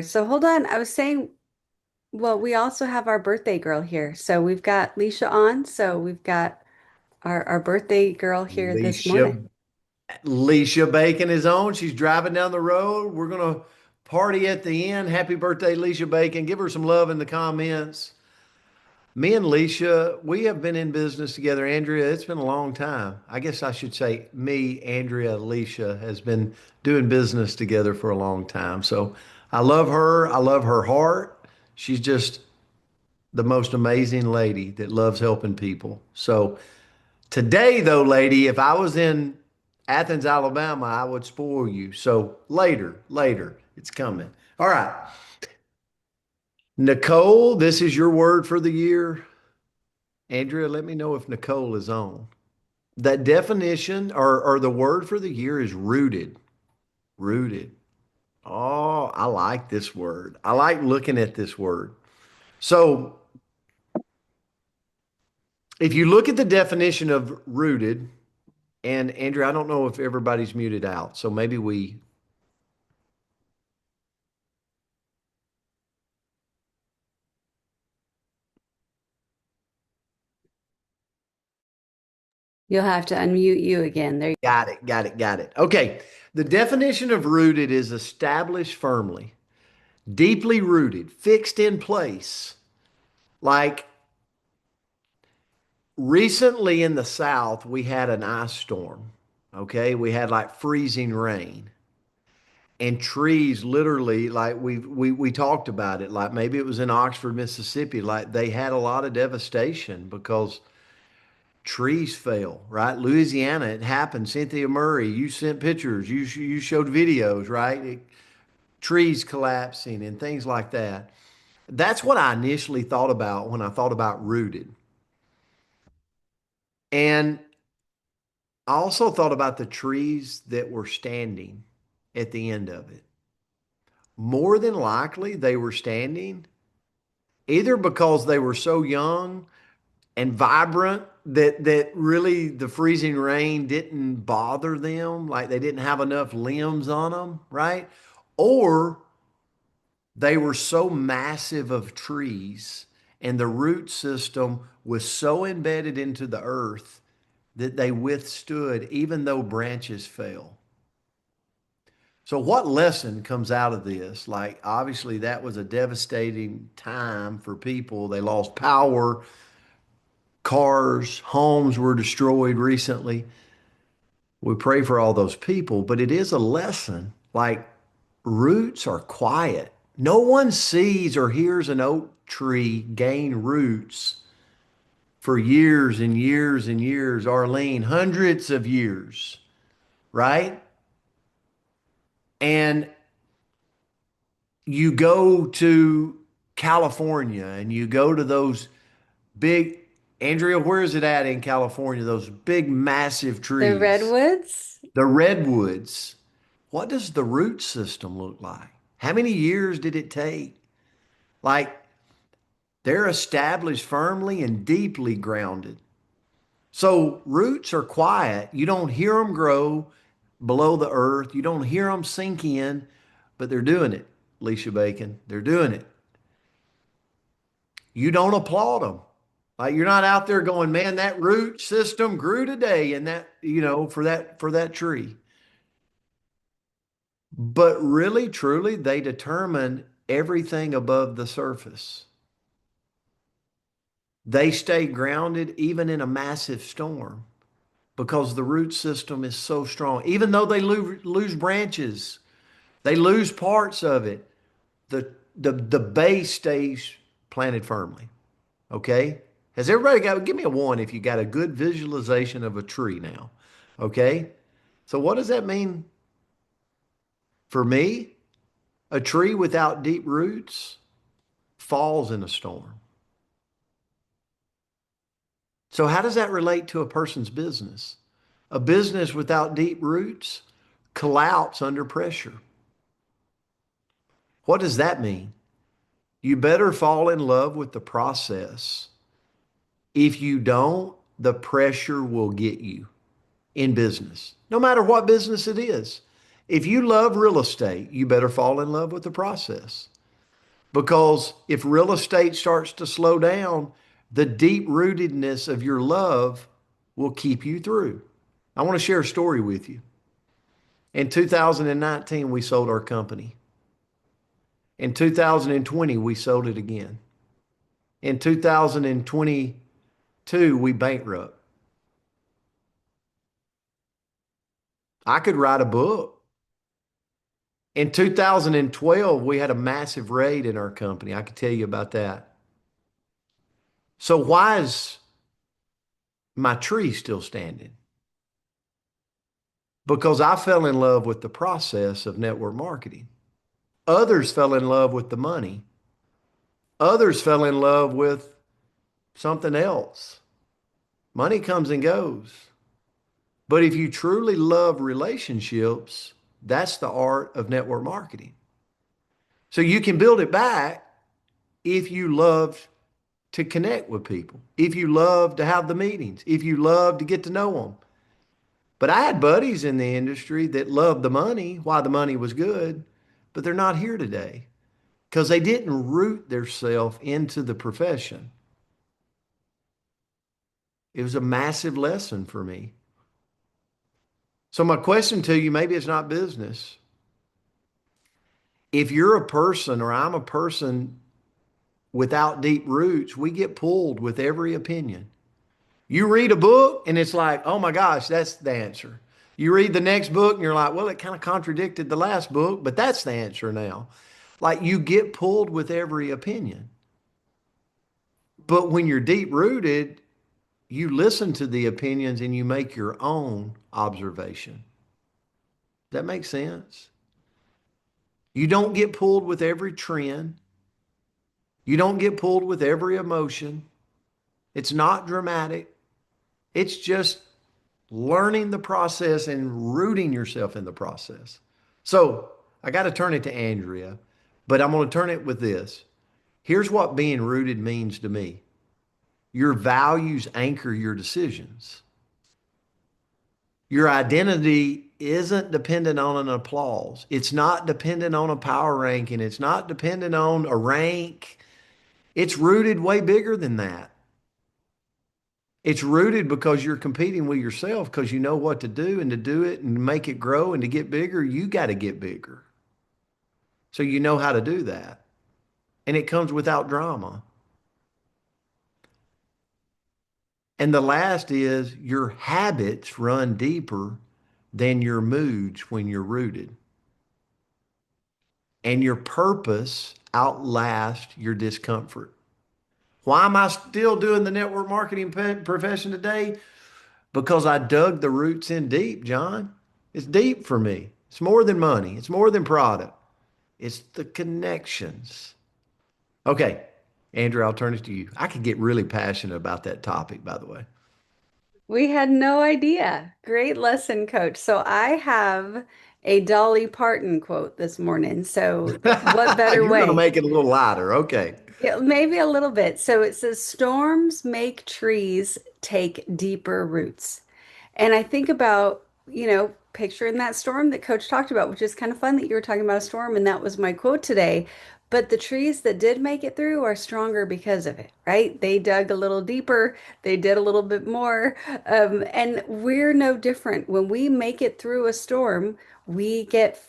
So hold on. I was saying, well, we also have our birthday girl here. So we've got Leisha on. So we've got our birthday girl here this morning. Leisha, Leisha Bacon is on. She's driving down the road. We're gonna party at the end. Happy birthday, Leisha Bacon. Give her some love in the comments. Me and Leisha, we have been in business together. Andrea, it's been a long time. I guess I should say me, Andrea, Leisha has been doing business together for a long time. So I love her. I love her heart. She's just the most amazing lady that loves helping people. So today, though, lady, if I was in Athens, Alabama, I would spoil you. So later, it's coming. All right. Nicole, this is your word for the year. Andrea, let me know if Nicole is on. That definition or the word for the year is rooted. Rooted. Oh, I like this word. I like looking at this word. So if you look at the definition of rooted, and Andrea, I don't know if everybody's muted out. So maybe we You'll have to unmute you again. There. got it. Okay. The definition of rooted is established firmly, deeply rooted, fixed in place. Like recently in the South, we had an ice storm. Okay. We had like freezing rain and trees literally, like we talked about it, like maybe it was in Oxford, Mississippi, like they had a lot of devastation because trees fell, right? Louisiana, it happened. Cynthia Murray, you sent pictures, you showed videos, right? Trees collapsing and things like that. That's what I initially thought about when I thought about rooted. And I also thought about the trees that were standing at the end of it. More than likely, they were standing either because they were so young and vibrant that really the freezing rain didn't bother them, like they didn't have enough limbs on them, right? Or they were so massive of trees and the root system was so embedded into the earth that they withstood even though branches fell. So what lesson comes out of this? Like obviously that was a devastating time for people. They lost power, cars, homes were destroyed recently. We pray for all those people, but it is a lesson. Like roots are quiet. No one sees or hears an oak tree gain roots for years and years and years, Arlene, hundreds of years, right? And you go to California and you go to those big, Andrea, where is it at in California? Those big, massive The trees, redwoods. the redwoods. What does the root system look like? How many years did it take? Like they're established firmly and deeply grounded. So roots are quiet. You don't hear them grow below the earth. You don't hear them sink in, but they're doing it, Leisha Bacon. They're doing it. You don't applaud them. Like you're not out there going, man, that root system grew today and that, for that tree. But really, truly, they determine everything above the surface. They stay grounded even in a massive storm because the root system is so strong. Even though they lose branches, they lose parts of it, the base stays planted firmly. Okay? Has everybody got, give me a one if you got a good visualization of a tree now. Okay? So what does that mean for me? A tree without deep roots falls in a storm. So how does that relate to a person's business? A business without deep roots collapse under pressure. What does that mean? You better fall in love with the process. If you don't, the pressure will get you in business, no matter what business it is. If you love real estate, you better fall in love with the process. Because if real estate starts to slow down, the deep rootedness of your love will keep you through. I want to share a story with you. In 2019, we sold our company. In 2020, we sold it again. In 2022, we bankrupt. I could write a book. In 2012, we had a massive raid in our company. I could tell you about that. So why is my tree still standing? Because I fell in love with the process of network marketing. Others fell in love with the money. Others fell in love with something else. Money comes and goes. But if you truly love relationships, that's the art of network marketing. So you can build it back if you love to connect with people, if you love to have the meetings, if you love to get to know them. But I had buddies in the industry that loved the money, why the money was good, but they're not here today because they didn't root themselves into the profession. It was a massive lesson for me. So my question to you, maybe it's not business. If you're a person or I'm a person without deep roots, we get pulled with every opinion. You read a book and it's like, oh my gosh, that's the answer. You read the next book and you're like, well, it kind of contradicted the last book, but that's the answer now. Like you get pulled with every opinion. But when you're deep rooted, you listen to the opinions and you make your own observation. Does that make sense? You don't get pulled with every trend. You don't get pulled with every emotion. It's not dramatic. It's just learning the process and rooting yourself in the process. So I got to turn it to Andrea, but I'm going to turn it with this. Here's what being rooted means to me. Your values anchor your decisions. Your identity isn't dependent on an applause. It's not dependent on a power ranking. It's not dependent on a rank. It's rooted way bigger than that. It's rooted because you're competing with yourself because you know what to do and to do it and make it grow and to get bigger, you got to get bigger. So you know how to do that. And it comes without drama. And the last is your habits run deeper than your moods when you're rooted. And your purpose outlasts your discomfort. Why am I still doing the network marketing profession today? Because I dug the roots in deep, John. It's deep for me. It's more than money. It's more than product. It's the connections. Okay, Andrew, I'll turn it to you. I could get really passionate about that topic, by the way. We had no idea. Great lesson, coach. So I have a Dolly Parton quote this morning. So what better You're going to way? make it a little lighter. Okay. Yeah, maybe a little bit. So it says, storms make trees take deeper roots. And I think about, picturing that storm that Coach talked about, which is kind of fun that you were talking about a storm, and that was my quote today. But the trees that did make it through are stronger because of it, right? They dug a little deeper, they did a little bit more. And we're no different. When we make it through a storm, we get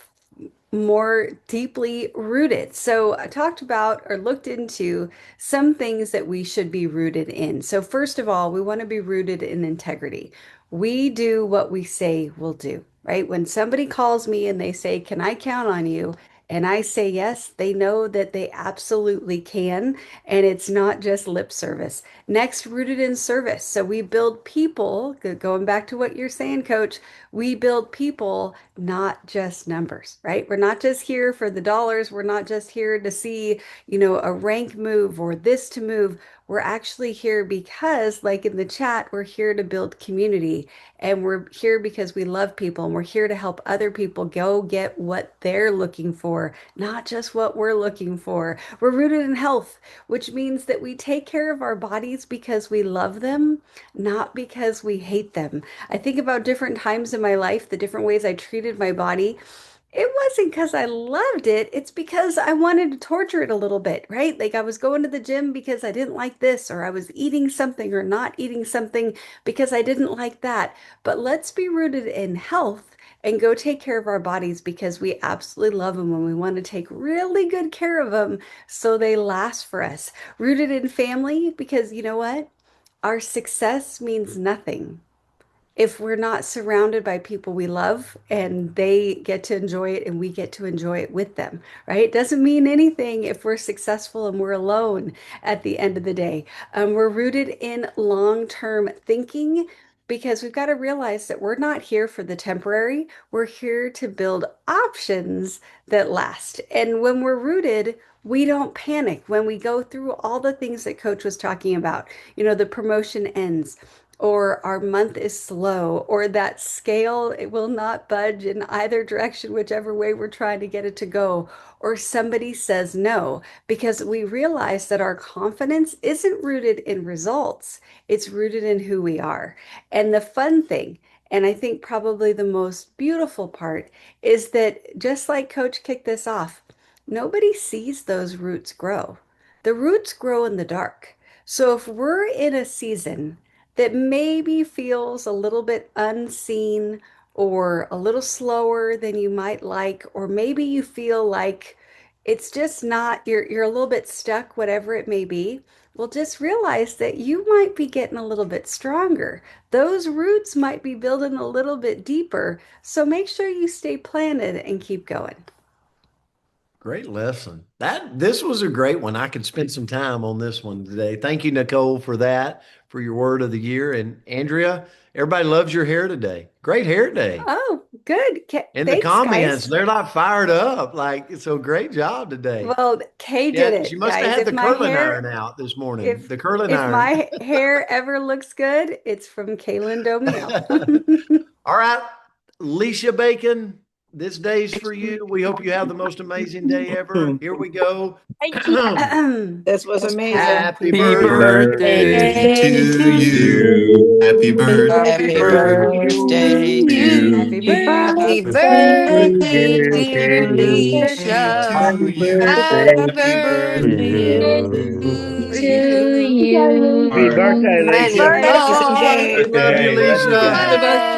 more deeply rooted. So I talked about or looked into some things that we should be rooted in. So first of all, we want to be rooted in integrity. We do what we say we'll do, right? When somebody calls me and they say, "Can I count on you?" And I say yes, they know that they absolutely can. And it's not just lip service. Next, rooted in service. So we build people, going back to what you're saying, coach, we build people, not just numbers, right? We're not just here for the dollars. We're not just here to see, a rank move or this to move. We're actually here because, like in the chat, we're here to build community and we're here because we love people and we're here to help other people go get what they're looking for, not just what we're looking for. We're rooted in health, which means that we take care of our bodies because we love them, not because we hate them. I think about different times in my life, the different ways I treated my body. It wasn't because I loved it. It's because I wanted to torture it a little bit, right? Like I was going to the gym because I didn't like this, or I was eating something or not eating something because I didn't like that. But let's be rooted in health and go take care of our bodies because we absolutely love them and we want to take really good care of them so they last for us. Rooted in family because you know what? Our success means nothing if we're not surrounded by people we love and they get to enjoy it and we get to enjoy it with them, right? It doesn't mean anything if we're successful and we're alone at the end of the day. We're rooted in long-term thinking because we've got to realize that we're not here for the temporary. We're here to build options that last. And when we're rooted, we don't panic when we go through all the things that Coach was talking about. You know, the promotion ends or our month is slow, or that scale, it will not budge in either direction, whichever way we're trying to get it to go, or somebody says no, because we realize that our confidence isn't rooted in results, it's rooted in who we are. And the fun thing, and I think probably the most beautiful part, is that just like Coach kicked this off, nobody sees those roots grow. The roots grow in the dark. So if we're in a season that maybe feels a little bit unseen or a little slower than you might like, or maybe you feel like it's just not, you're a little bit stuck, whatever it may be. Well, just realize that you might be getting a little bit stronger. Those roots might be building a little bit deeper. So make sure you stay planted and keep going. Great lesson. This was a great one. I could spend some time on this one today. Thank you, Nicole, for that, for your word of the year. And Andrea, everybody loves your hair today. Great hair day. Oh, good. In the Thanks, comments, guys. they're not fired up. Like, so great job today. Well, Kay did Yeah, she it, must have guys. had the curling iron out this morning. If The curling if iron. my hair ever looks good, it's from Kaylin Domiel. All right, Alicia Bacon, this day's for you. We hope you have the most amazing day ever. Here we go. Thank you. This was amazing. Happy Happy Happy birthday birthday birthday to to to you. you. Happy you. birthday Happy Happy Happy birthday to to birthday you. Happy to you. you. birthday Happy Happy Happy birthday, birthday, dear birthday dear Alicia. to Alicia. you. birthday Happy Happy birthday birthday to to you. you. Happy All right. birthday, Many Happy Alicia. birthday, more Sister We J. love you, Birthday. Love you Alicia. guys. birthdays